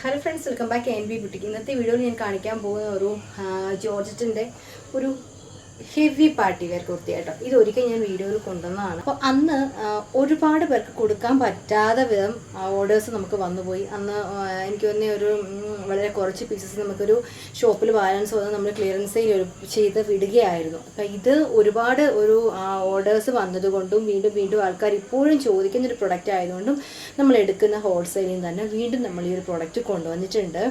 Hello friends, welcome back N B ബുട്ടിക്ക്. ഇന്നത്തെ വീഡിയോയിൽ ഞാൻ കാണിക്കാൻ പോകുന്ന ഒരു ജോർജറ്റിൻ്റെ ഒരു ഹെവി പാർട്ടി വെയർ കുർത്തിയായിട്ടോ. ഇതൊരിക്കൽ ഞാൻ വീഡിയോയിൽ കൊണ്ടുവന്നതാണ്. അപ്പോൾ അന്ന് ഒരുപാട് പേർക്ക് കൊടുക്കാൻ പറ്റാത്ത വിധം ഓർഡേഴ്സ് നമുക്ക് വന്നുപോയി. അന്ന് എനിക്ക് തന്നെ ഒരു വളരെ കുറച്ച് പീസസ് നമുക്കൊരു ഷോപ്പിൽ ബാലൻസ് വന്ന് നമ്മൾ ക്ലിയറൻസ് സെയിൽ ചെയ്ത് വിടുകയായിരുന്നു. അപ്പോൾ ഇത് ഒരുപാട് ഓർഡേഴ്സ് വന്നതുകൊണ്ടും വീണ്ടും ആൾക്കാർ ഇപ്പോഴും ചോദിക്കുന്നൊരു പ്രൊഡക്റ്റ് ആയതുകൊണ്ടും നമ്മൾ എടുക്കുന്ന ഹോൾസെയിലിൽ തന്നെ വീണ്ടും നമ്മൾ ഈ ഒരു പ്രൊഡക്റ്റ് കൊണ്ടുവന്നിട്ടുണ്ട്.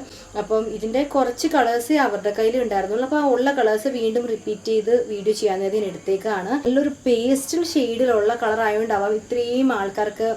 അപ്പം ഇതിൻ്റെ കുറച്ച് കളേഴ്സ് അവരുടെ കയ്യിൽ ഉണ്ടായിരുന്നുള്ളൂ. അപ്പോൾ ആ ഉള്ള കളേഴ്സ് വീണ്ടും റിപ്പീറ്റ് ചെയ്ത് വീഡിയോ ചെയ്യാൻ നേരത്തിന് എടുത്തേക്കാണ്. നല്ലൊരു പേസ്റ്റൽ ഷെയ്ഡിലുള്ള കളർ ആയതുകൊണ്ടാവാം ഇത്രയും ആൾക്കാർക്ക്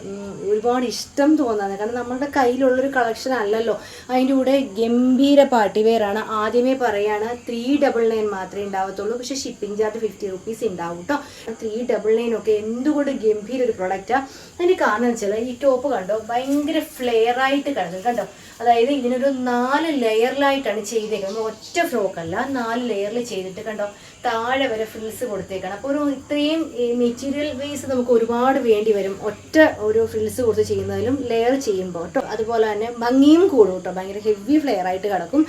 ഒരുപാട് ഇഷ്ടം തോന്നുന്നത്. കാരണം നമ്മുടെ കയ്യിലുള്ളൊരു കളക്ഷൻ അല്ലല്ലോ. അതിൻ്റെ കൂടെ ഗംഭീര പാർട്ടി വെയർ ആണ്. ആദ്യമേ പറയാണ് 399 മാത്രമേ ഉണ്ടാവത്തുള്ളൂ. പക്ഷെ ഷിപ്പിംഗ് ചാർജ് 50 rupees ഉണ്ടാവും കേട്ടോ. 399 ഒക്കെ എന്തുകൊണ്ട് ഗംഭീര ഒരു പ്രൊഡക്റ്റാണ്. അതിന് കാരണം എന്ന് വെച്ചാൽ ഈ ടോപ്പ് കണ്ടോ, ഭയങ്കര ഫ്ലെയർ ആയിട്ട് കിടക്കും കണ്ടോ. അതായത് ഇതിനൊരു 4 ലെയറിലായിട്ടാണ് ചെയ്തേക്കുന്നത്. ഒറ്റ ഫ്രോക്കല്ല, 4 ലെയറിൽ ചെയ്തിട്ട് കണ്ടോ താഴെ വരെ ഫ്രിൽസ് കൊടുത്തേക്കാണ്. അപ്പോൾ ഇത്രയും മെറ്റീരിയൽ വേസ് നമുക്ക് ഒരുപാട് വേണ്ടി വരും ഒറ്റ ഒരു ഫ്രിൽസ് കൊടുത്ത് ചെയ്യുന്നതിലും ലെയർ ചെയ്യുമ്പോൾ കേട്ടോ. അതുപോലെ തന്നെ ഭംഗിയും കൂടും കേട്ടോ. ഭയങ്കര ഹെവി ഫ്ലെയർ ആയിട്ട് കിടക്കും.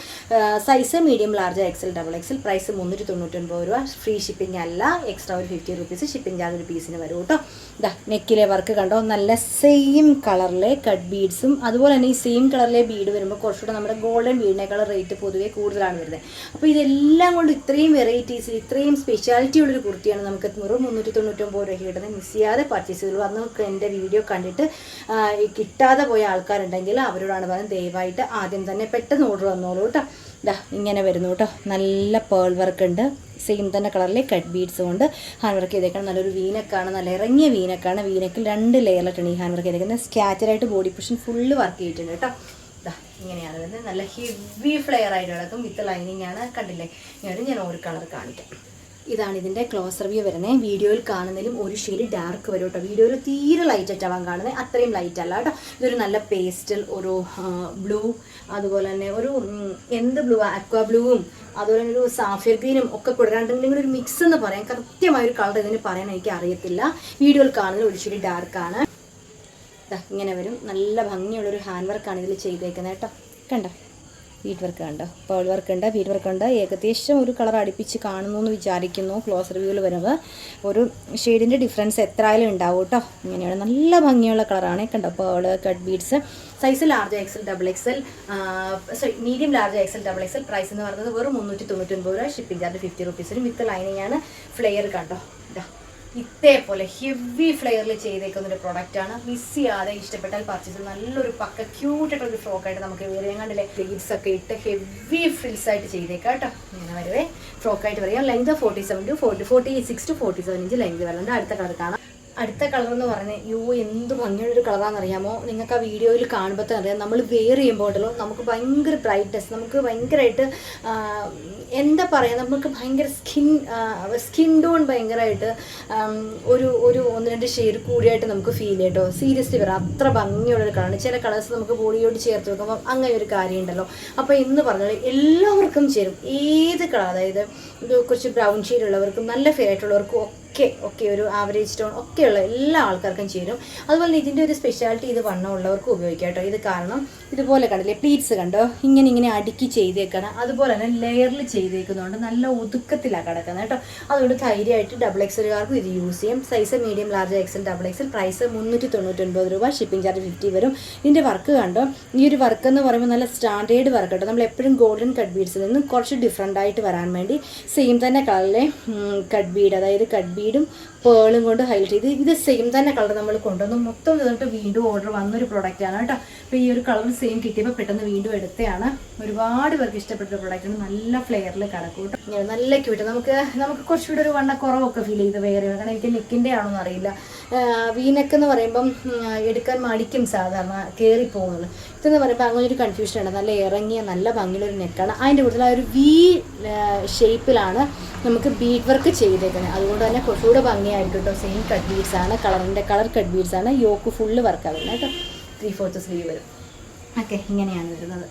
Size medium, large, XL, XXL. Price 399 രൂപ. ഫ്രീ ഷിപ്പിംഗ് അല്ല, എക്സ്ട്രാ ഒരു 50 rupees ഷിപ്പിംഗ് ചാർജ് ഒരു പീസിന് വരും കേട്ടോ. ഇതാ നെക്കിലെ വർക്ക് കണ്ടോ, നല്ല സെയിം കളറിലെ കട്ട് ബീഡ്സും അതുപോലെ തന്നെ ഈ സെയിം കളറിലെ ബീഡ് വരുമ്പോൾ കുറച്ചുകൂടെ നമ്മുടെ ഗോൾഡൻ ബീഡിനേക്കാൾ റേറ്റ് പൊതുവെ കൂടുതലാണ് വരുന്നത്. അപ്പോൾ ഇതെല്ലാം കൊണ്ട് ഇത്രയും വെറൈറ്റീസ്, ഇത്രയും സ്പെഷ്യാലിറ്റി ഉള്ളൊരു കുർത്തിയാണ് നമുക്ക് 399 രൂപ കിട്ടുന്നത്. മിസ് ചെയ്യാതെ പർച്ചേസ് ചെയ്തു. അന്ന് എൻ്റെ വീഡിയോ കണ്ടിട്ട് കിട്ടാതെ പോയ ആൾക്കാരുണ്ടെങ്കിൽ അവരോടാണ് പറയുന്നത്, ദയവായിട്ട് ആദ്യം തന്നെ പെട്ടെന്ന് ഓർഡർ വന്നോളൂ കേട്ടോ. ഇതാ ഇങ്ങനെ വരുന്നു കേട്ടോ. നല്ല പേൾ വർക്ക് ഉണ്ട്. സെയിം തന്നെ കളറിലെ കട്ട് ബീഡ്സ് കൊണ്ട് ഹാൻഡ് വർക്ക് ചെയ്തേക്കണം. നല്ലൊരു വീനക്കാണ്, നല്ല ഇറങ്ങിയ വീനക്കാണ്. വീനക്കിൽ 2 ലെയറിലായിട്ടാണ് ഈ ഹാൻഡ് വർക്ക് ചെയ്തേക്കുന്നത്. സ്കാറ്ററായിട്ട് ബോഡി പൊസിഷൻ ഫുള്ള് വർക്ക് ചെയ്തിട്ടുണ്ട് കേട്ടോ. ഇതാ ഇങ്ങനെയാണ് വരുന്നത്. നല്ല ഹെവി ഫ്ലെയർ ആയിട്ട് കിടക്കും. വിത്ത് ലൈനിങ് ആണ്. കണ്ടില്ലേ? ഞാൻ ഒരു കളർ കാണിക്കാം. ഇതാണ് ഇതിൻ്റെ ക്ലോസ് റിവ്യൂ വരുന്നത്. വീഡിയോയിൽ കാണുന്നതിലും ഒരു ഷെയ്ഡ് ഡാർക്ക് വരും കേട്ടോ. വീഡിയോയിൽ തീരെ ലൈറ്റ് ആയിട്ടാവാൻ കാണുന്നത്, അത്രയും ലൈറ്റ് അല്ല കേട്ടോ. ഇതൊരു നല്ല പേസ്റ്റൽ, ഒരു ബ്ലൂ, അതുപോലെ തന്നെ ഒരു എന്ത് ബ്ലൂ, അക്വാ ബ്ലൂവും അതുപോലെ തന്നെ ഒരു സാഫിയർ ഗ്രീനും ഒക്കെ കൂടെ രണ്ടിനും കൂടെ ഒരു മിക്സ് എന്ന് പറയാം. കൃത്യമായൊരു കളർ ഇതിന് പറയാൻ എനിക്ക് അറിയത്തില്ല. വീഡിയോയിൽ കാണുന്നത് ഒരു ഷെയ്ഡ് ഡാർക്കാണ്. ഇങ്ങനെ വരും. നല്ല ഭംഗിയുള്ളൊരു ഹാൻഡ് വർക്കാണ് ഇതിൽ ചെയ്തേക്കുന്നത് കേട്ടോ. കണ്ടോ ബീഡ് വർക്ക് കണ്ടോ, പേൾ വർക്ക് ഉണ്ട്, ബീഡ് വർക്ക് ഉണ്ട്. ഏകദേശം ഒരു കളർ അടുപ്പിച്ച് കാണുന്നു എന്ന് വിചാരിക്കുന്നു. ക്ലോസ് റിവ്യൂവിൽ വരുമ്പോൾ ഒരു ഷെയ്ഡിൻ്റെ ഡിഫറൻസ് എത്ര ആയാലും ഉണ്ടാവും കേട്ടോ. ഇങ്ങനെയാണ് നല്ല ഭംഗിയുള്ള കളറാണ്. കണ്ടോ pearl, cut beads. Size large, XL, XXL. Medium, large, XL, XXL. Price എന്ന് പറയുന്നത് വെറും 399 രൂപ. Shipping charge 50 rupees. With lining ആണ്. ഫ്ലെയർ കണ്ടോ, ഇതേപോലെ ഹെവി ഫ്ലെയറിൽ ചെയ്തേക്കുന്നൊരു പ്രൊഡക്റ്റാണ്. മിസ് ചെയ്യാതെ ഇഷ്ടപ്പെട്ടാൽ പർച്ചേസ്. നല്ലൊരു പക്ക ക്യൂട്ടായിട്ടൊരു ഫ്രോക്കായിട്ട് നമുക്ക് വേറെ കണ്ടില്ലേ, ഫ്ലീറ്റ്സ് ഒക്കെ ഇട്ട് ഹെവി ഫ്രിൽസ് ആയിട്ട് ചെയ്തേക്കാം കേട്ടോ. ഇങ്ങനെ വരുവേ ഫ്രോക്കായിട്ട് പറയാം. Length 47 to 46 to 47 inch length വരുന്നുണ്ട്. അടുത്ത കളർ കാണാം. അടുത്ത കളർ എന്ന് പറഞ്ഞാൽ എന്ത് ഭംഗിയുള്ളൊരു കളറാണെന്നറിയാമോ? നിങ്ങൾക്ക് ആ വീഡിയോയിൽ കാണുമ്പോൾ തന്നെ അറിയാം. നമ്മൾ വെയർ ചെയ്യുമ്പോൾ ഉണ്ടല്ലോ നമുക്ക് ഭയങ്കര ബ്രൈറ്റ്നെസ്, നമുക്ക് ഭയങ്കരമായിട്ട് എന്താ പറയുക, നമുക്ക് ഭയങ്കര സ്കിൻ ടോൺ ഭയങ്കരമായിട്ട് ഒരു 1-2 ഷെയ്ഡ് കൂടിയായിട്ട് നമുക്ക് ഫീൽ ചെയ്യും കേട്ടോ. സീരിയസ്ലി പറയാം, അത്ര ഭംഗിയുള്ളൊരു കളറാണ്. ചില കളേഴ്സ് നമുക്ക് ബോഡിയോട് ചേർത്ത് വെക്കുമ്പോൾ അങ്ങനെ ഒരു കാര്യം ഉണ്ടല്ലോ. അപ്പോൾ എന്ന് പറഞ്ഞാൽ എല്ലാവർക്കും ചേരും. ഏത് കളർ, അതായത് കുറച്ച് ബ്രൗൺ ഷെയ്ഡ് ഉള്ളവർക്കും നല്ല ഫെയർ ആയിട്ടുള്ളവർക്കും ഒക്കെ ഒരു ആവറേജ് ടോൺ ഒക്കെയുള്ള എല്ലാ ആൾക്കാർക്കും ചേരും. അതുപോലെ ഇതിൻ്റെ ഒരു സ്പെഷ്യാലിറ്റി, ഇത് വണ്ണമുള്ളവർക്കും ഉപയോഗിക്കാം കേട്ടോ. ഇത് കാരണം ഇതുപോലെ കണ്ടില്ലേ, പ്ലീറ്റ്സ് കണ്ടോ ഇങ്ങനെ അടുക്കി ചെയ്തേക്കണം. അതുപോലെ തന്നെ ലെയറിൽ ചെയ്തേക്കുന്നതുകൊണ്ട് നല്ല ഒതുക്കത്തിലാണ് കിടക്കുന്നത് കേട്ടോ. അതുകൊണ്ട് ധൈര്യമായിട്ട് XXLകാർക്കും ഇത് യൂസ് ചെയ്യും. Size medium, large, XL, XXL. Price 399 രൂപ. ഷിപ്പിംഗ് ചാർജ് 50 വരും. ഇതിൻ്റെ വർക്ക് കണ്ടോ, ഈ ഒരു വർക്ക് എന്ന് പറയുമ്പോൾ നല്ല സ്റ്റാൻഡേർഡ് വർക്ക് കേട്ടോ. നമ്മൾ എപ്പോഴും ഗോൾഡൻ കട്ട് ബീഡ്സിൽ നിന്നും കുറച്ച് ഡിഫറെൻ്റ് ആയിട്ട് വരാൻ വേണ്ടി സെയിം തന്നെ കളറിലെ കട്ട് ബീഡ്, അതായത് കട്ട് ബീഡും പേളും കൊണ്ട് ഹൈലൈറ്റ് ചെയ്ത് ഇത് സെയിം തന്നെ കളർ നമ്മൾ കൊണ്ടുവന്നു. മൊത്തം ഇതിട്ട് വീണ്ടും ഓർഡർ വന്നൊരു പ്രൊഡക്റ്റാണ് കേട്ടോ. അപ്പോൾ ഈ ഒരു കളർ സെയിം കിട്ടിയപ്പോൾ പെട്ടെന്ന് വീണ്ടും എടുത്തതാണ്. ഒരുപാട് പേർക്ക് ഇഷ്ടപ്പെട്ട പ്രൊഡക്റ്റാണ്. നല്ല ഫ്ലെയറിൽ കിടക്കും കേട്ടോ. നല്ല ക്യൂട്ട്. നമുക്ക് കുറച്ചുകൂടെ ഒരു വണ്ണക്കുറവൊക്കെ ഫീൽ ചെയ്ത് വേറെ, കാരണം എനിക്ക് നെക്കിൻ്റെ ആണോന്ന് അറിയില്ല. വീനെക്ക് എന്ന് പറയുമ്പം എടുക്കാൻ മടിക്കും സാധാരണ, കയറിപ്പോകുന്നത്. ഇതെന്ന് പറയുമ്പോൾ അങ്ങനെ ഒരു കൺഫ്യൂഷനാണ്. നല്ല ഇറങ്ങിയ നല്ല ഭംഗിയുള്ളൊരു നെക്കാണ്. അതിൻ്റെ കൂടുതൽ ആ ഒരു V ഷേപ്പിലാണ് നമുക്ക് ബീഡ് വർക്ക് ചെയ്തേക്കുന്നത്. അതുകൊണ്ട് തന്നെ കുറച്ചുകൂടെ ഭംഗിയായിരിക്കും കേട്ടോ. സെയിം കട്ട് ബീഡ്സ് ആണ്, കളർ കട്ട് ബീഡ്സ് ആണ്. യോക്ക് ഫുള്ള് വർക്കാണ് കേട്ടോ. 3/4 സ്ലീവ് വരും. ഓക്കെ, ഇങ്ങനെയാണ് വരുന്നത്.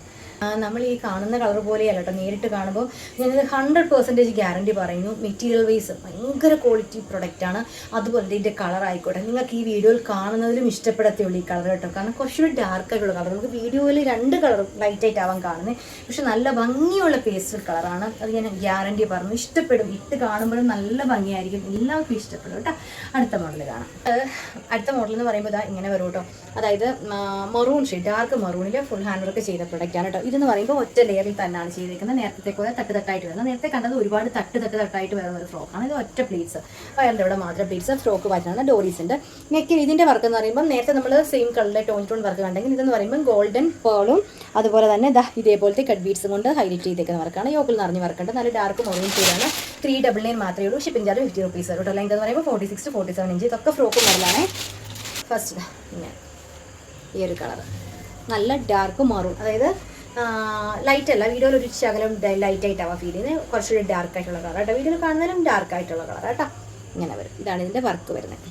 നമ്മൾ ഈ കാണുന്ന കളർ പോലെയല്ല കേട്ടോ, നേരിട്ട് കാണുമ്പോൾ ഞാനത് 100% ഗ്യാരണ്ടി പറയുന്നു. മെറ്റീരിയൽ വൈസ് ഭയങ്കര ക്വാളിറ്റി പ്രൊഡക്റ്റാണ്. അതുപോലെ ഇതിൻ്റെ കളർ ആയിക്കോട്ടെ, നിങ്ങൾക്ക് ഈ വീഡിയോയിൽ കാണുന്നതിലും ഇഷ്ടപ്പെടത്തുള്ളൂ ഈ കളർ കേട്ടോ. കാരണം കുറച്ചുകൂടി ഡാർക്കായിട്ടുള്ള കളർ, നമുക്ക് വീഡിയോയിൽ 2 കളറും ലൈറ്റായിട്ട് ആവാൻ കാണുന്നത്, പക്ഷെ നല്ല ഭംഗിയുള്ള പേസ്റ്റൽ കളറാണ്. അത് ഞാൻ ഗ്യാരണ്ടി പറഞ്ഞു. ഇഷ്ടപ്പെടും, ഇട്ട് കാണുമ്പോഴും നല്ല ഭംഗിയായിരിക്കും, എല്ലാവർക്കും ഇഷ്ടപ്പെടും കേട്ടോ. അടുത്ത മോഡൽ കാണാം. അടുത്ത മോഡൽ എന്ന് പറയുമ്പോൾ ഇതാ ഇങ്ങനെ വരും കേട്ടോ. അതായത് മറൂൺ ഷെയ്ഡ്, ഡാർക്ക് മറൂണിൽ ഫുൾ ഹാൻഡ് വർക്ക് ചെയ്ത പ്രൊഡക്റ്റാണ് കേട്ടോ. ഇതെന്ന് പറയുമ്പോൾ ഒറ്റ ലെയറിൽ തന്നെയാണ് ചെയ്തിരിക്കുന്നത്. നേരത്തെ പോലെ തട്ടായിട്ട് വരുന്നത്. നേരത്തെ കണ്ടത് ഒരുപാട് തട്ടായിട്ട് വരുന്ന ഒരു ഫ്രോക്കാണ്. ഇത് ഒറ്റ പ്ലീറ്റ്സ്, വയറിൻ്റെ ഇവിടെ മാത്രം പ്ലീറ്റ്സ്, ഫ്രോക്ക് പാറ്റേണാണ്. ഡോറീസിൻ്റെ നെക്കിൽ ഇതിൻ്റെ വർക്ക് എന്ന് പറയുമ്പോൾ നേരത്തെ നമ്മൾ സെയിം കളറിലെ ടോൺ വർക്ക് കണ്ടെങ്കിൽ ഇതെന്ന് പറയുമ്പോൾ ഗോൾഡൻ പേളും അതുപോലെ തന്നെ ഇതേപോലത്തെ കട്ട് ബീഡ്സും കൊണ്ട് ഹൈലൈറ്റ് ചെയ്തേക്കുന്ന വർക്കാണ്. യോക്കിൽ നിറഞ്ഞ് വർക്കുണ്ട്. നല്ല ഡാർക്ക് മറൂൺ ഷെയ്ഡാണ്. 399 മാത്രമേ ഉള്ളൂ. ഷിപ്പിംഗ് ചാർജ് 50 rupees കേട്ടോ. ലെങ്ത് എന്ന് പറയുമ്പോൾ 46 to 47 ഇഞ്ച്. ഇതൊക്കെ ഫ്രോക്ക് മോഡലാണ്. ഫസ്റ്റ് ഇങ്ങനെ ഈ ഒരു കളർ നല്ല ഡാർക്ക് മറൂൺ, അതായത് ലൈറ്റ് അല്ല, വീഡിയോയിൽ ഒരു ശകലം ലൈറ്റായിട്ടാവാം ഫീൽ ചെയ്യുന്നത്. കുറച്ചുകൂടി ഡാർക്കായിട്ടുള്ള കളർ കേട്ടോ. വീഡിയോയിൽ കാണുന്നതിലും ഡാർക്കായിട്ടുള്ള കളർ കേട്ടോ. ഇങ്ങനെ വരും. ഇതാണ് ഇതിൻ്റെ വർക്ക് വരുന്നത്.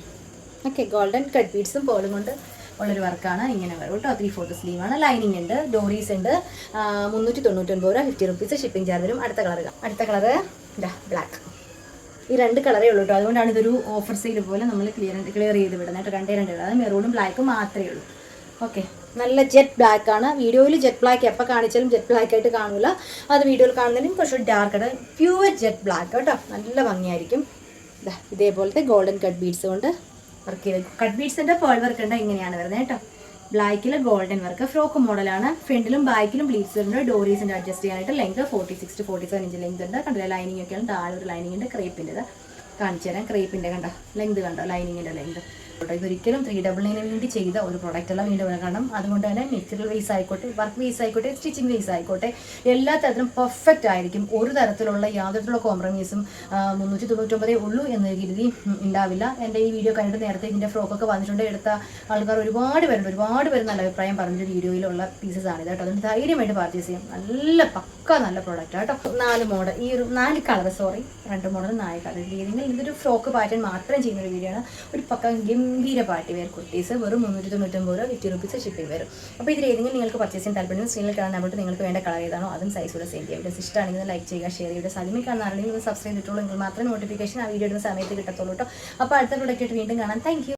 ഓക്കെ, ഗോൾഡൻ കട്ട് ബീഡ്സും പോളും കൊണ്ട് ഉള്ളൊരു വർക്കാണ്. ഇങ്ങനെ വരും കേട്ടോ. 3/4 സ്ലീവാണ്. ലൈനിങ് ഉണ്ട്, ഡോറീസ് ഉണ്ട്. 399 രൂപ, 50 rupees ഷിപ്പിംഗ് ചാർജ് വരും. അടുത്ത കളറ് ഇതാ ബ്ലാക്ക്. ഈ 2 കളറേ ഉള്ളൂ കേട്ടോ. അതുകൊണ്ടാണ് ഇതൊരു ഓഫർ സെയിൽ പോലെ നമ്മൾ ക്ലിയർ ചെയ്ത് വിടുന്നത്. 2 കളർ, അത് മെറൂണും ബ്ലാക്കും മാത്രമേ ഉള്ളൂ. ഓക്കെ, നല്ല ജെറ്റ് ബ്ലാക്ക് ആണ്. വീഡിയോയിൽ ജെറ്റ് ബ്ലാക്ക് എപ്പോൾ കാണിച്ചാലും ജെറ്റ് ബ്ലാക്ക് ആയിട്ട് കാണില്ല. അത് വീഡിയോയിൽ കാണുന്നതിനും കുറച്ച് ഡാർക്കാണ്. പ്യുവർ ജെറ്റ് ബ്ലാക്ക് കേട്ടോ. നല്ല ഭംഗിയായിരിക്കും. ഇതേപോലത്തെ ഗോൾഡൻ കട്ട് ബീഡ്സ് കൊണ്ട് വർക്ക് ചെയ്ത്, കട്ട് ബീഡ്സിൻ്റെ പേൾ വർക്ക് ഉണ്ട്. ഇങ്ങനെയാണ് വരുന്നത് കേട്ടോ. ബ്ലാക്കിൽ ഗോൾഡൻ വർക്ക്. ഫ്രോക്ക് മോഡലാണ്. ഫ്രണ്ടിലും ബാക്കിലും പ്ലീറ്റ്സ് ഉണ്ട്. ഡോറീസിൻ്റെ അഡ്ജസ്റ്റ് ചെയ്യാനായിട്ട് ലെങ്ത് 46 to 47 ഇഞ്ച് ലെങ്ത് ഉണ്ട്. കണ്ടില്ല, ലൈനിങ് ഒക്കെയാണ്. താഴെ ഒരു ലൈനിങ് ഉണ്ട്. ക്രേപ്പിൻ്റെ കാണിച്ചു തരാം. ക്രേപ്പിൻ്റെ കണ്ടോ ലെങ്ത് കണ്ടോ, ലൈനിങ്ങിൻ്റെ ലെങ്ത്. ഇതൊരിക്കലും 399 വേണ്ടി ചെയ്ത ഒരു പ്രൊഡക്റ്റ് അല്ല, വീണ്ടും കാരണം അതുകൊണ്ട് തന്നെ മെറ്റീരിയൽ വേസ് ആയിക്കോട്ടെ, വർക്ക് വേസ് ആയിക്കോട്ടെ, സ്റ്റിച്ചിങ് വേസ് ആയിക്കോട്ടെ, എല്ലാ തരത്തിലും പെർഫെക്റ്റ് ആയിരിക്കും. ഒരു തരത്തിലുള്ള യാതൊരു കോംപ്രമൈസും 399 ഉള്ളൂ എന്ന രീതി ഉണ്ടാവില്ല. എൻ്റെ ഈ വീഡിയോ കണ്ടിട്ട് നേരത്തെ ഇതിൻ്റെ ഫ്രോക്കൊക്കെ വന്നിട്ടുണ്ട്. എടുത്ത ആൾക്കാർ ഒരുപാട് പേര് നല്ല അഭിപ്രായം പറഞ്ഞൊരു വീഡിയോയിലുള്ള പീസസ് ആണ് ഇത് കേട്ടോ. അതുകൊണ്ട് ധൈര്യമായിട്ട് പർച്ചേസ് ചെയ്യാം. നല്ല പ്രൊഡക്റ്റ് കേട്ടോ. 4 മോഡൽ, ഈ ഒരു 4 കളർ, 2 മോഡൽ 4 കളർ രീതിയിൽ ഇതൊരു ഫ്രോക്ക് പാറ്റേൺ മാത്രം ചെയ്യുന്ന ഒരു വീഡിയോ ആണ്. ഒരു ഗംഭീര പാർട്ടി വെയർ കുർത്തീസ് വെറും 399 രൂപ, 50 rupees ഷിപ്പിംഗ് വരും. അപ്പോൾ ഇതിൽ ഏതെങ്കിലും നിങ്ങൾക്ക് പർച്ചേസ് ചെയ്യാൻ താല്പര്യം സ്ക്രീനിൽ കാണാനായിട്ട് നിങ്ങൾക്ക് വേണ്ട കളർ ഏതാണോ അതും സൈസോടെ സെൻഡ് ചെയ്യാം. വീഡിയോസ് ഇഷ്ടമാണെങ്കിൽ ലൈക്ക് ചെയ്യുക, ഷെയർ ചെയ്യുക. സാധ്യമായി കാണുന്നതാണെങ്കിൽ സബ്സ്ക്രൈബ് ചെയ്തിട്ടുള്ളൂ എങ്കിൽ മാത്രമേ നോട്ടിഫിക്കേഷൻ ആ വീഡിയോ ഇടുന്ന സമയത്ത് കിട്ടത്തുള്ളൂ കേട്ടോ. അപ്പോൾ അടുത്ത പ്രൊഡക്റ്റ് ആയിട്ട് വീണ്ടും കാണാം. Thank you.